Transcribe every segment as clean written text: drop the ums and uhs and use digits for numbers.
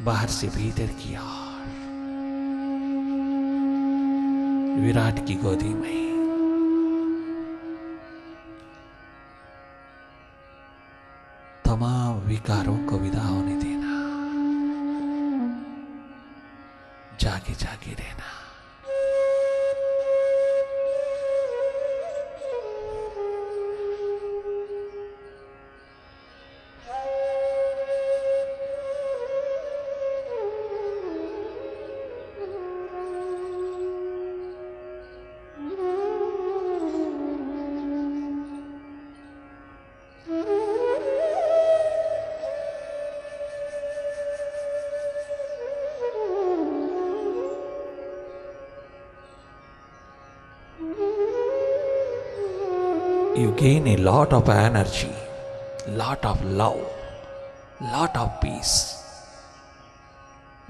बाहर से भीतर की ओर विराट की गोदी में तमाम विकारों को विदा होने देना, जागे जागे रहना। You gain a lot of energy, lot of love, lot of peace,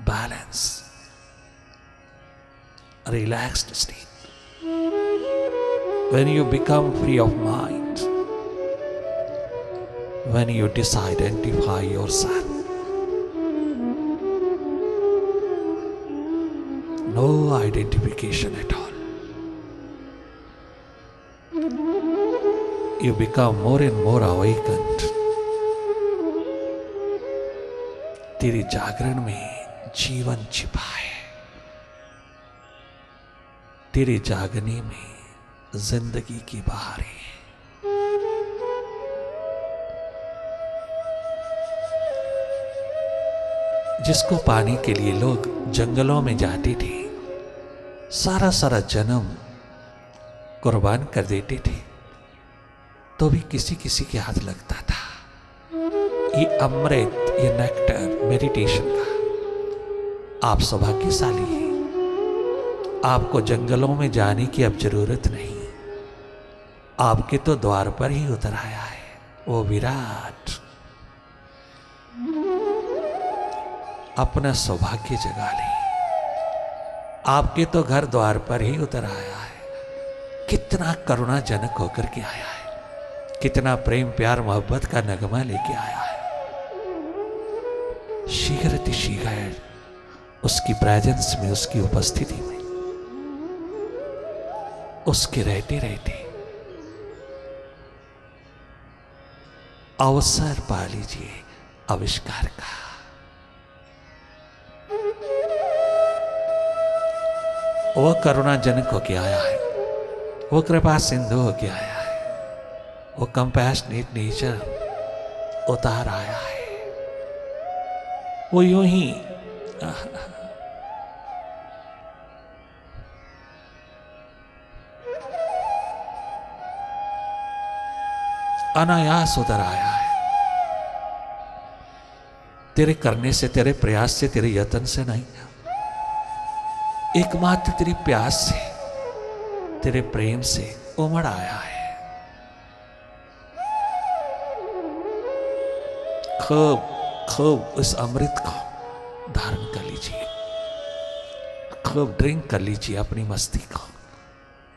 balance, relaxed state. When you become free of mind, when you disidentify yourself, no identification at all. You become more and more awakened. तेरे जागरण में जीवन छिपा है, तेरे जागने में जिंदगी की बहारें हैं। जिसको पाने के लिए लोग जंगलों में जाते थे, सारा सारा जन्म कुर्बान कर देते थे, तो भी किसी किसी के हाथ लगता था। ये अमृत, ये नेक्टर मेडिटेशन का, आप सौभाग्यशाली हैं। आपको जंगलों में जाने की अब जरूरत नहीं, आपके तो द्वार पर ही उतर आया है वो विराट। अपना सौभाग्य जगा ले, आपके तो घर द्वार पर ही उतर आया है। कितना करुणाजनक होकर के आया है, कितना प्रेम प्यार मोहब्बत का नगमा लेके आया है। शीघ्र शीघ्र उसकी प्रेजेंस में, उसकी उपस्थिति में, उसके रहते रहते अवसर पा लीजिए आविष्कार का। वो करुणाजनक होके आया है, वो कृपा सिंधु होके आया है, वो कंपैशनेट नेचर उतार आया है। वो यूं ही अनायास उतर आया है। तेरे करने से, तेरे प्रयास से, तेरे यत्न से नहीं, एकमात्र तेरी प्यास से, तेरे प्रेम से उमड़ आया है। खूब खूब उस अमृत को धारण कर लीजिए, खूब ड्रिंक कर लीजिए अपनी मस्ती को,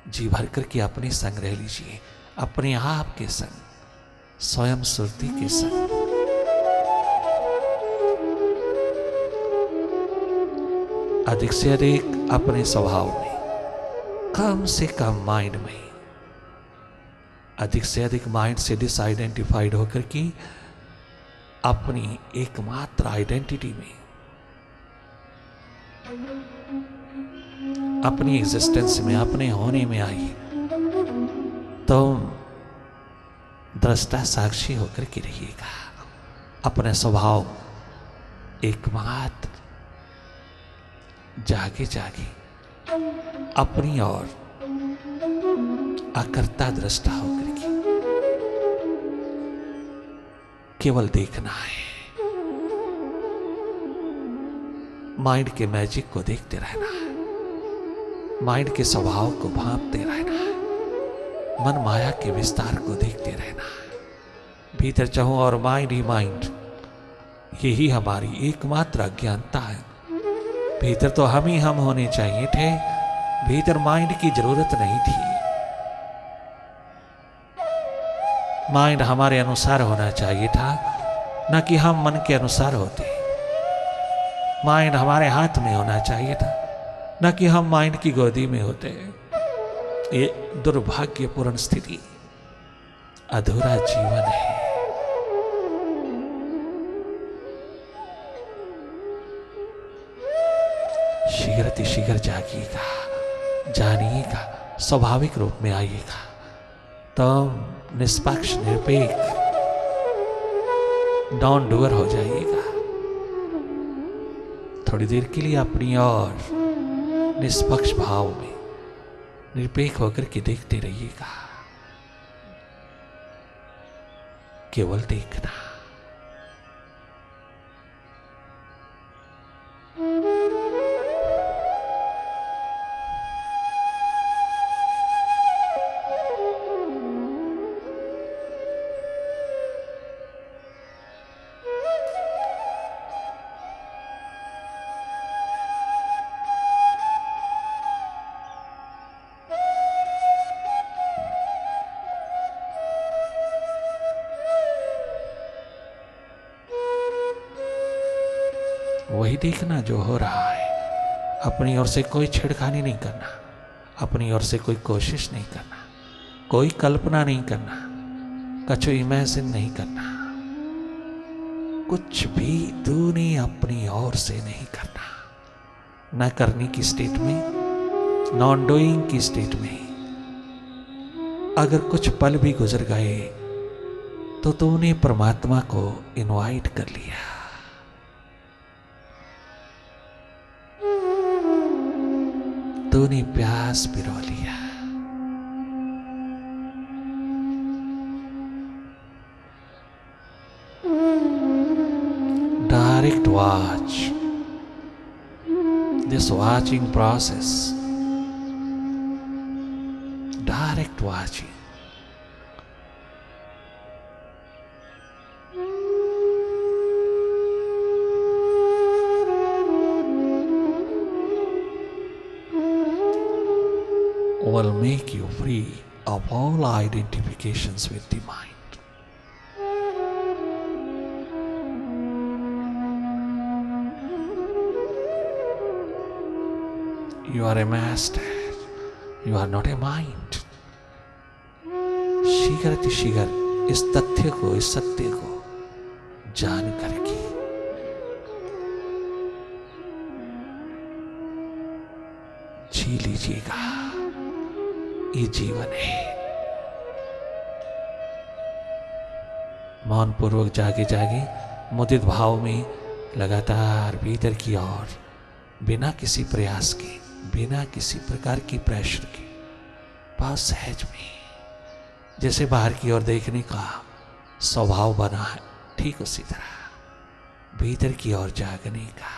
जी भर करके अपने संग रह लीजिए, अपने आप के संग, स्वयं सुरती के संग। अधिक से अधिक अपने स्वभाव में, कम से कम माइंड में, अधिक से अधिक माइंड से डिसआइडेंटिफाइड होकर के अपनी एकमात्र आइडेंटिटी में, अपनी एग्जिस्टेंस में, अपने होने में आई। तुम दृष्टा साक्षी होकर के रहिएगा। अपना स्वभाव एकमात्र जागे जागे अपनी ओर अकर्ता दृष्टा होकर के केवल देखना है। माइंड के मैजिक को देखते रहना है, माइंड के स्वभाव को भांपते रहना है, मन माया के विस्तार को देखते रहना है। भीतर चाहूं और माइंड ही माइंड, यही हमारी एकमात्र अज्ञानता है। भीतर तो हम ही हम होने चाहिए थे, भीतर माइंड की जरूरत नहीं थी। माइंड हमारे अनुसार होना चाहिए था, न कि हम मन के अनुसार होते। माइंड हमारे हाथ में होना चाहिए था, न कि हम माइंड की गोदी में होते। ये दुर्भाग्यपूर्ण स्थिति, अधूरा जीवन है। शीघ्र जागिएगा, जानिएगा, स्वाभाविक रूप में आइएगा, तब निष्पक्ष निरपेक्ष नॉन डूअर हो जाइएगा। थोड़ी देर के लिए अपनी ओर निष्पक्ष भाव में निरपेक्ष होकर के देखते रहिएगा, केवल देखना। वही देखना जो हो रहा है। अपनी ओर से कोई छेड़खानी नहीं करना, अपनी ओर से कोई कोशिश नहीं करना, कोई कल्पना नहीं करना, कुछ इमेजिन नहीं करना, कुछ भी तूने अपनी ओर से नहीं करना। न करने की स्टेट में, नॉन डूइंग की स्टेट में अगर कुछ पल भी गुजर गए तो तूने परमात्मा को इनवाइट कर लिया। तूने प्यास पिरो लिया। Direct watch, this watching process, direct watching, will make you free of all identifications with the mind. You are a master, you are not a mind. शीघ्र इस तथ्य को, इस सत्य को जान करके जी लीजिएगा। ये जीवन है। मौन पूर्वक जागे जागे मुदित भाव में लगातार भीतर की ओर, बिना किसी प्रयास के, बिना किसी प्रकार की प्रेशर के, बहुत सहज में, जैसे बाहर की ओर देखने का स्वभाव बना है, ठीक उसी तरह भीतर की ओर जागने का।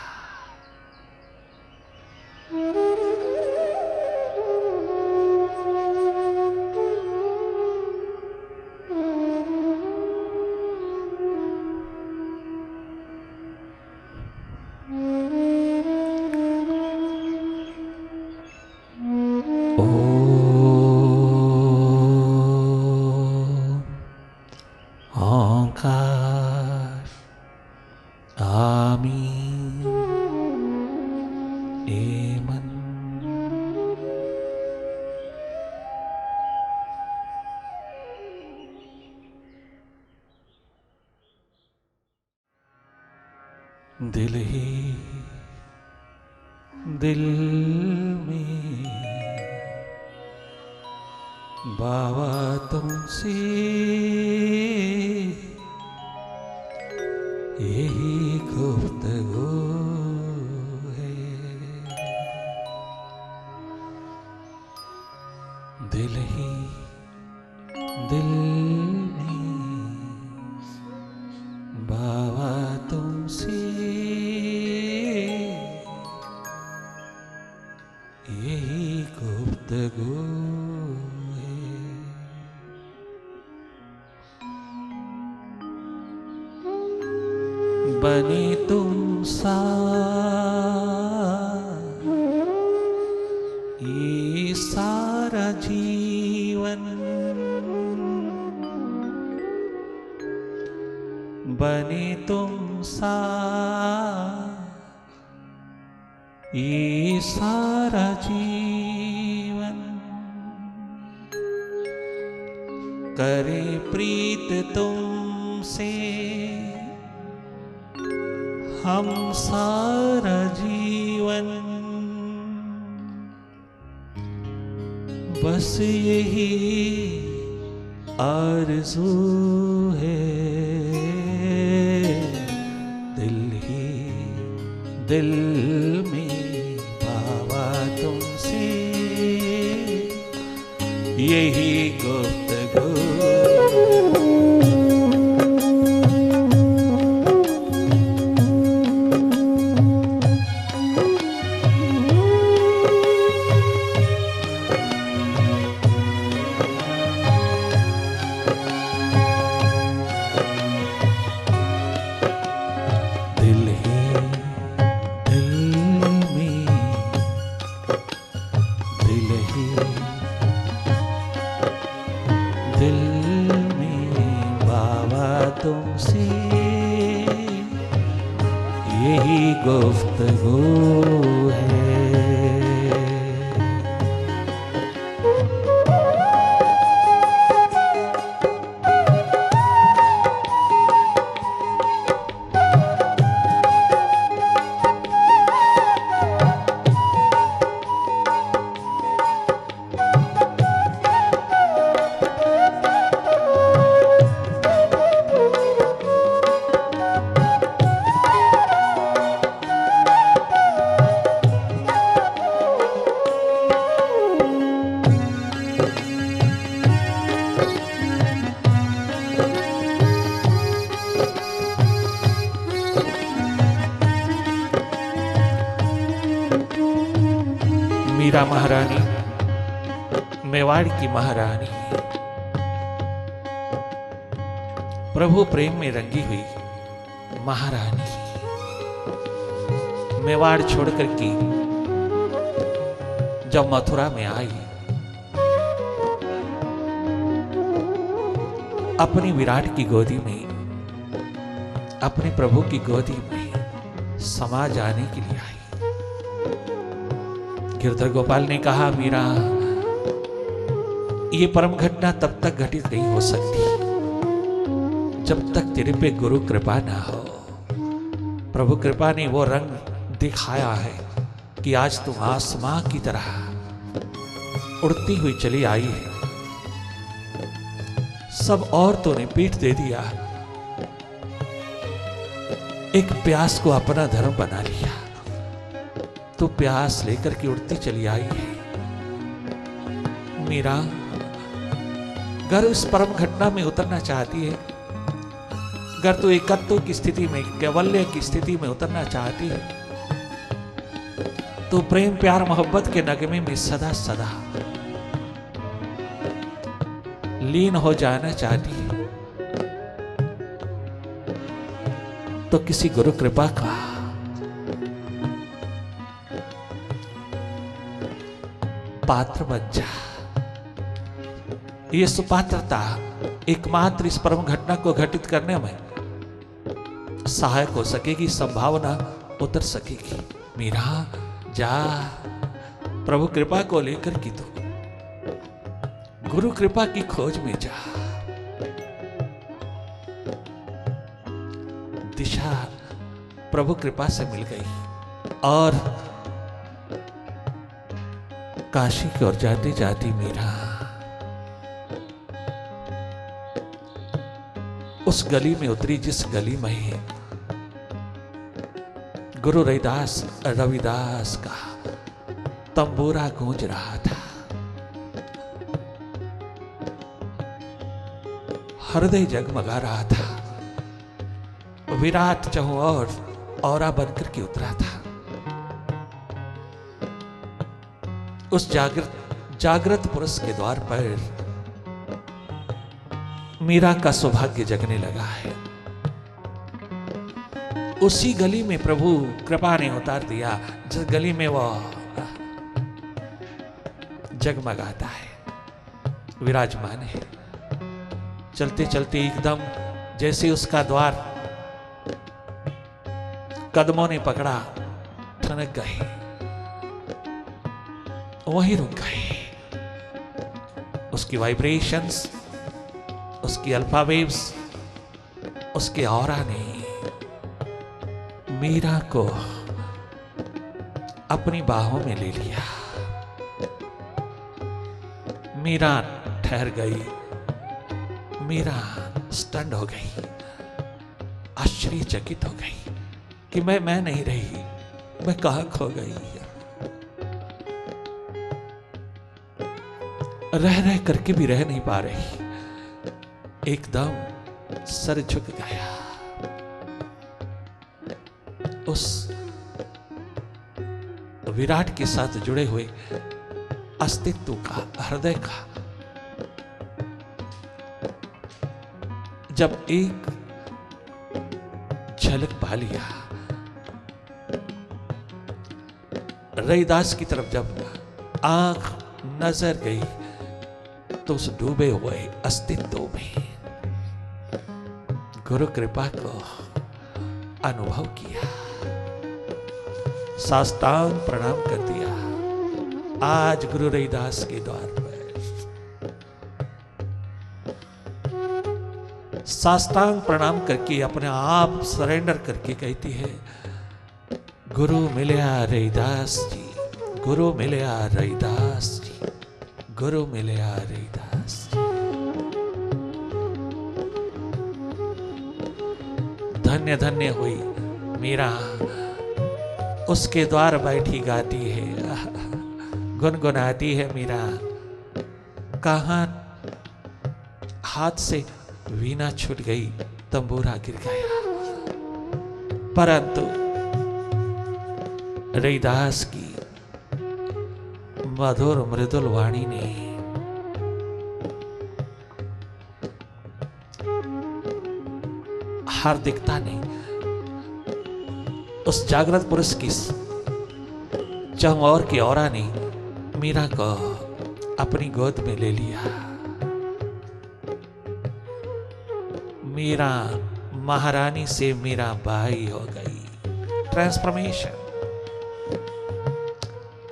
दिल ही दिल में बाबा तुमसे यही गुफ्तगू है। दिल ही दिल में बाबा तुमसे यही गुफ्तगू है। बने तुम सा ये सारा जीवन, बने तुम सा ये सारा जीवन करे प्रीत तुमसे, हम सारा जीवन बस यही आरज़ू है, दिल ही दिल में पावा तुमसे, यही गुफ्तगू। तुमसे यही गुफ्तगू है। मीरा महारानी, मेवाड़ की महारानी, प्रभु प्रेम में रंगी हुई महारानी, मेवाड़ छोड़कर के जब मथुरा में आई, अपनी विराट की गोदी में, अपने प्रभु की गोदी में समा जाने के लिए आई। गिरधर गोपाल ने कहा, मीरा, ये परम घटना तब तक घटित नहीं हो सकती जब तक तेरे पे गुरु कृपा ना हो। प्रभु कृपा ने वो रंग दिखाया है कि आज तुम आसमां की तरह उड़ती हुई चली आई है। सब औरतों ने पीठ दे दिया, एक प्यास को अपना धर्म बना लिया, तो प्यास लेकर के उड़ती चली आई है। मीरा, अगर इस परम घटना में उतरना चाहती है, अगर तो एकत्व की स्थिति में, कैवल्य की स्थिति में उतरना चाहती है, तो प्रेम प्यार मोहब्बत के नगमे में सदा सदा लीन हो जाना चाहती है, तो किसी गुरु कृपा का पात्र बन जा। ये सुपात्रता एकमात्र इस परम घटना को घटित करने में सहायक हो सकेगी, संभावना उतर सकेगी। मीरा, जा, प्रभु कृपा को लेकर की तो गुरु कृपा की खोज में जा। दिशा प्रभु कृपा से मिल गई और काशी की ओर जाती जाती मीरा उस गली में उतरी जिस गली में गुरु रविदास का तंबूरा गूंज रहा था। हृदय जगमगा रहा था। विराट चहुओर औरा बनकर के उतरा था। उस जागृत पुरुष के द्वार पर मीरा का सौभाग्य जगने लगा है। उसी गली में प्रभु कृपा ने उतार दिया जिस गली में वह जगमगाता है, विराजमान है। चलते चलते एकदम जैसे उसका द्वार कदमों ने पकड़ा, ठनक गए। वहीं रुक गए। उसकी वाइब्रेशंस, उसकी अल्फा वेव्स, उसके ऑरा ने मीरा को अपनी बाहों में ले लिया। मीरा ठहर गई, मीरा स्टंड हो गई, आश्चर्यचकित हो गई कि मैं नहीं रही, मैं कहां खो गई। रह रह करके भी रह नहीं पा रही, एकदम सर झुक गया उस विराट के साथ जुड़े हुए अस्तित्व का, हृदय का। जब एक झलक पा लिया, रैदास की तरफ जब आंख नजर गई तो उस डूबे हुए अस्तित्व में गुरु कृपा को अनुभव किया, साष्टांग प्रणाम कर दिया। आज गुरु रैदास के द्वार पर साष्टांग प्रणाम करके अपने आप सरेंडर करके कहती है, गुरु मिलया रैदास जी, गुरु मिलया रैदास जी, गुरु मिलया रैदास जी। धन्य धन्य हुई मीरा, उसके द्वार बैठी गाती है, गुनगुनाती है मीरा। कहां हाथ से वीणा छूट गई, तंबूरा गिर गया, परंतु रैदास की मधुर मृदुल वाणी ने हार्दिकता ने उस जागृत पुरुष की चमौर की औरा ने मीरा को अपनी गोद में ले लिया। मीरा महारानी से मीरा बाई हो गई। ट्रांसफॉर्मेशन,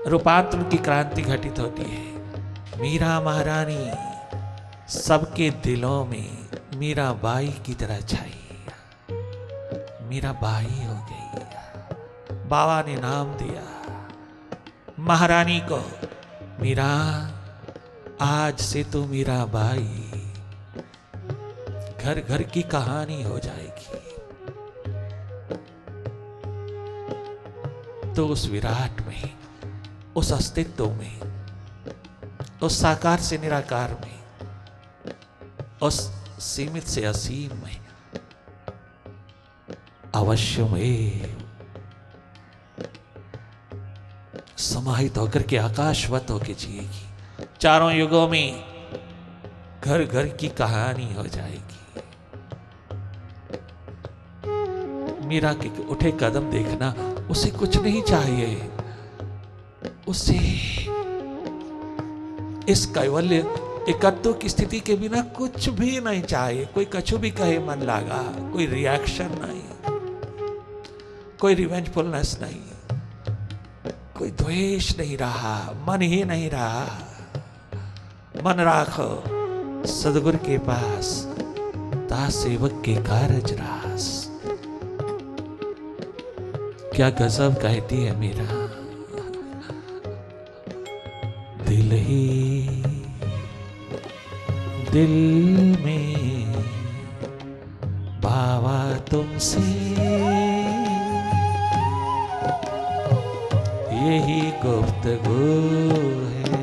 रूपांतरण की क्रांति घटित होती है। मीरा महारानी सबके दिलों में मीरा बाई की तरह छाई, मीरा बाई हो गई। बाबा ने नाम दिया महारानी को, मीरा आज से तू मीरा बाई। घर घर की कहानी हो जाएगी। तो उस विराट में, उस अस्तित्व में, उस साकार से निराकार में, उस सीमित से असीम में अवश्यमेव समाहित होकर के आकाशवत होकर जिएगी। चारों युगों में घर घर की कहानी हो जाएगी। मीरा के उठे कदम देखना, उसे कुछ नहीं चाहिए, उसे इस कैवल्य एकत्व की स्थिति के बिना कुछ भी नहीं चाहिए। कोई कछु भी कहे मन लागा, कोई रिएक्शन नहीं, कोई रिवेंजफुलनेस नहीं, कोई द्वेष नहीं रहा, मन ही नहीं रहा। मन राखो सदगुरु के पास, ता सेवक के कारज रास। क्या गजब कहती है मीरा। दिल ही दिल में बाबा तुमसे यही गुफ्तगू है।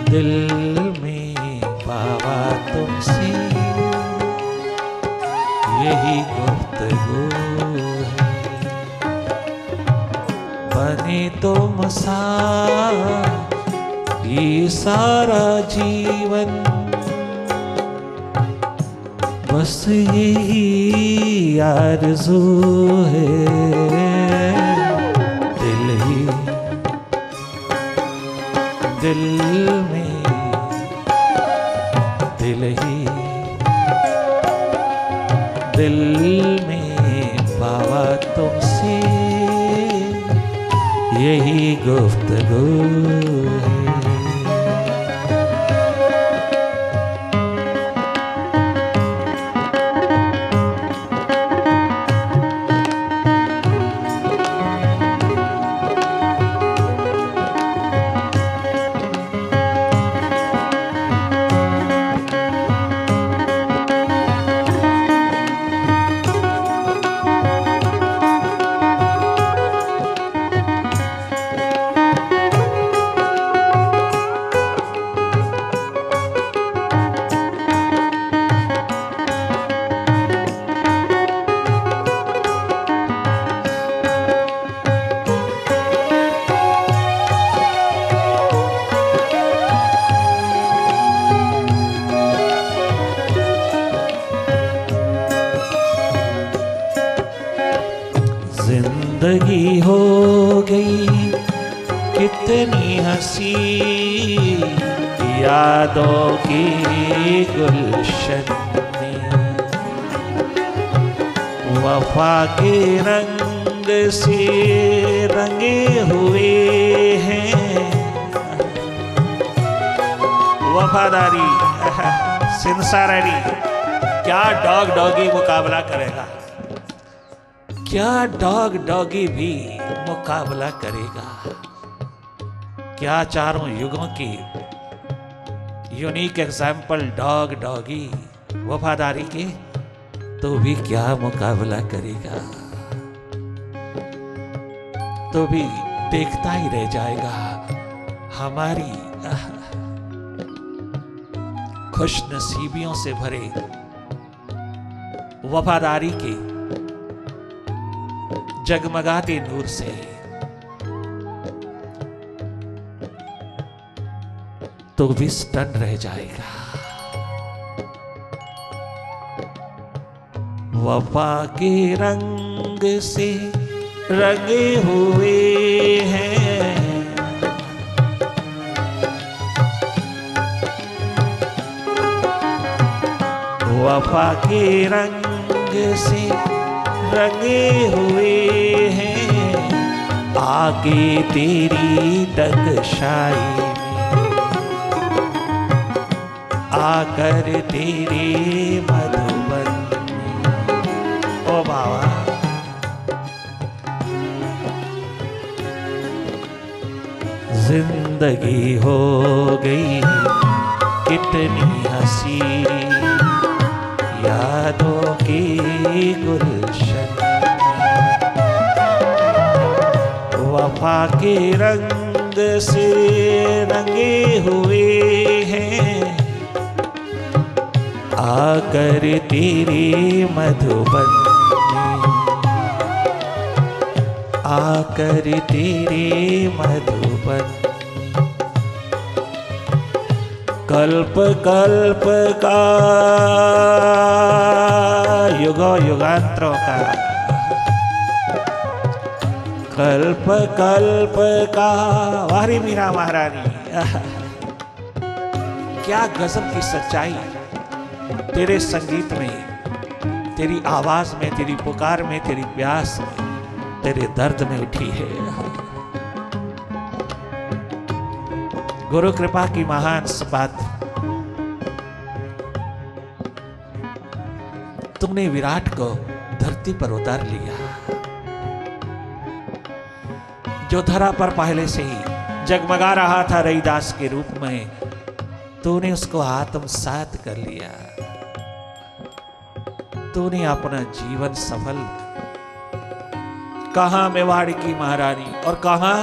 दिल में बाबा तुमसे यही गुफ्तगू है। बने तुम साथ ये सारा जीवन, बस यही आरज़ू है। दिल में दिल ही गुफ्तगू है। जिंदगी हो गई कितनी हंसी, यादों की गुलशन में वफा के रंग से रंगे हुए हैं। वफादारी सिंसारिटी, क्या डॉग डॉगी मुकाबला करेगा, क्या डॉग डॉगी भी मुकाबला करेगा, क्या चारों युगों की यूनिक एग्जाम्पल डॉग डॉगी वफादारी के, तो भी क्या मुकाबला करेगा, तो भी देखता ही रह जाएगा हमारी खुशनसीबियों से भरे वफादारी के जगमगाते नूर से। तो भी स्टन रह जाएगा। वफा के रंग से रंगे हुए हैं, वफा के रंग से रंगे हुए हैं, आगे तेरी तकशाई में आकर तेरे मधुबन में। ओ बाबा जिंदगी हो गई कितनी हंसी, यादों की गुलशन वफा के रंग से रंगे हुए हैं, आकर तेरे मधुबन में आकर तेरे मधुबन। कल्प कल्प का युगों युगांतरों का, कल्प कल्प का वारी मीरा महारानी। क्या गजब की सच्चाई तेरे संगीत में, तेरी आवाज में, तेरी पुकार में, तेरी प्यास में, तेरे दर्द में उठी है। गुरु कृपा की महान बात, तुमने विराट को धरती पर उतार लिया। जो धरा पर पहले से ही जगमगा रहा था रैदास के रूप में, तूने उसको आत्मसात कर लिया। तूने अपना जीवन सफल, कहां मेवाड़ की महारानी और कहां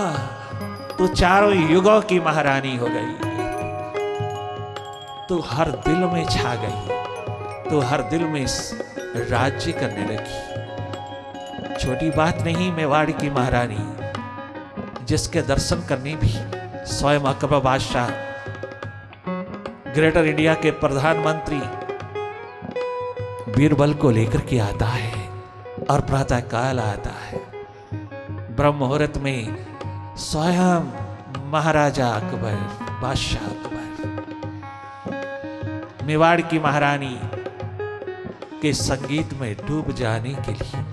तू चारों युगों की महारानी हो गई। तू हर दिल में छा गई, तू हर दिल में राज्य करने लगी। छोटी बात नहीं मेवाड़ की महारानी, जिसके दर्शन करने भी स्वयं अकबर बादशाह ग्रेटर इंडिया के प्रधानमंत्री बीरबल को लेकर के आता है और प्रातः काल आता है। ब्रह्म मुहूर्त में स्वयं महाराजा अकबर, बादशाह अकबर मेवाड़ की महारानी के संगीत में डूब जाने के लिए,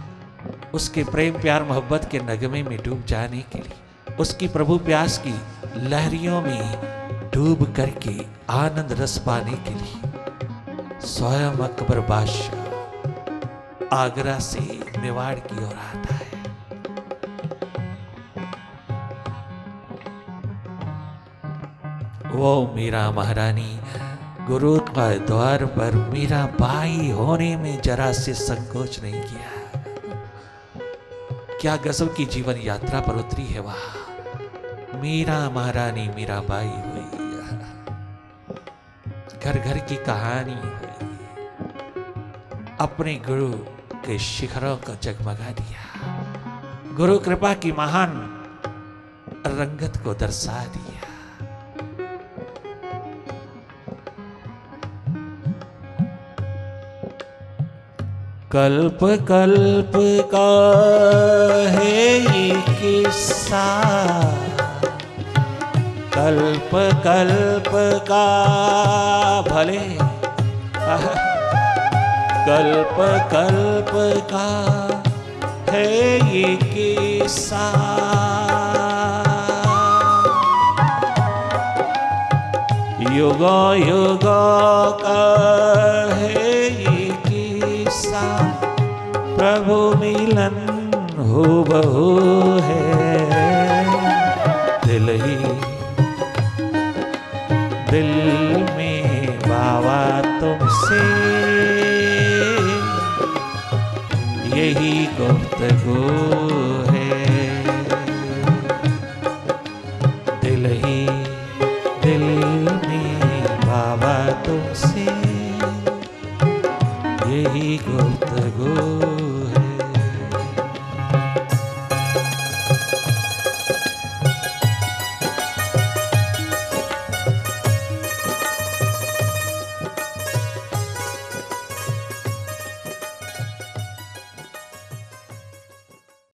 उसके प्रेम प्यार मोहब्बत के नगमे में डूब जाने के लिए उसकी प्रभु प्यास की लहरियों में डूब करके आनंद रस पाने के लिए स्वयं अकबर बादशाह आगरा से मेवाड़ की ओर आता है। वो मीरा महारानी गुरु का द्वार पर मीरा बाई होने में जरा से संकोच नहीं किया। क्या गजब की जीवन यात्रा पर उतरी है वहां। मीरा महारानी मीरा बाई हुई, घर घर की कहानी हुई, अपने गुरु के शिखरों को जगमगा दिया, गुरु कृपा की महान रंगत को दर्शा दिया। कल्प कल्प का है ये किस्सा, कल्प कल्प का भले, कल्प कल्प का है ये किस्सा, युगों युगों का है ये किस्सा, प्रभु मिलन हो बहु है, दिल ही दिल में बाबा तुमसे यही गुफ्तगू